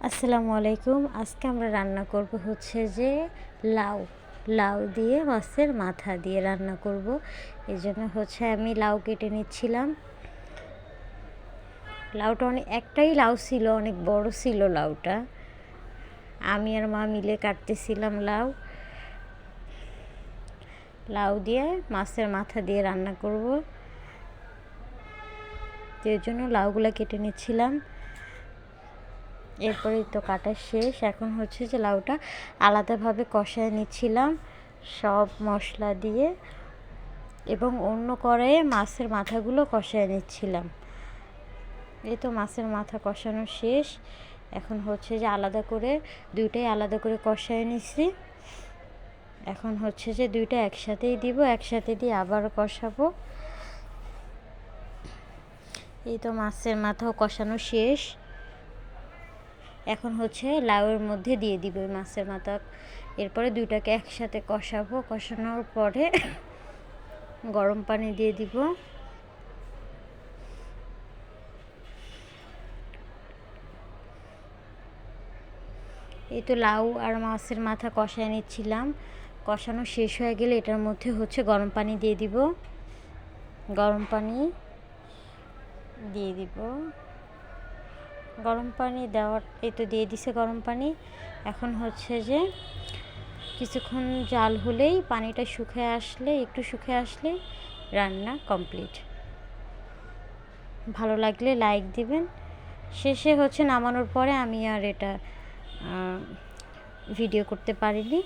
আসসালামু আলাইকুম। আজকে আমরা রান্না করব হচ্ছে যে লাউ লাউ দিয়ে মাছের মাথা দিয়ে রান্না করব। এই জন্য হচ্ছে আমি লাউ কেটে নিচ্ছিলাম। লাউটা একটাই লাউ ছিল, অনেক বড় ছিল লাউটা। আমি আর মা মিলে কাটতেছিলাম লাউ। লাউ দিয়ে মাছের মাথা দিয়ে রান্না করব। এর জন্য লাউগুলো কেটে নিচ্ছিলাম। এরপরেই তো কাটা শেষ। এখন হচ্ছে যে লাউটা আলাদাভাবে কষায় নিচ্ছিলাম সব মশলা দিয়ে, এবং অন্য কড়াইয়ে মাছের মাথাগুলো কষায় নিচ্ছিলাম। এই তো মাছের মাথা কষানো শেষ। এখন হচ্ছে যে দুইটাই আলাদা করে কষায় নিচ্ছি। এখন হচ্ছে যে দুইটা একসাথেই দিব, একসাথে দিয়ে আবার কষাবো। এই তো মাছের মাথাও কষানো শেষ। এখন হচ্ছে লাউয়ের মধ্যে দিয়ে দিব ওই মাছের মাথা। এরপরে দুইটাকে একসাথে কষাবো। কষানোর পরে গরম পানি দিয়ে দিব। এই তো লাউ আর মাছের মাথা কষায় নিচ্ছিলাম। কষানো শেষ হয়ে গেলে এটার মধ্যে হচ্ছে গরম পানি দিয়ে দিব। গরম পানি দিয়ে দিব। গরম পানি দেওয়ার এই তো দিয়ে দিছে গরম পানি। এখন হচ্ছে যে কিছুক্ষণ জাল হলেই পানিটা একটু শুকিয়ে আসলে রান্না কমপ্লিট। ভালো লাগলে লাইক দিবেন। শেষে হচ্ছে নামানোর পরে আমি আর এটা ভিডিও করতে পারিনি।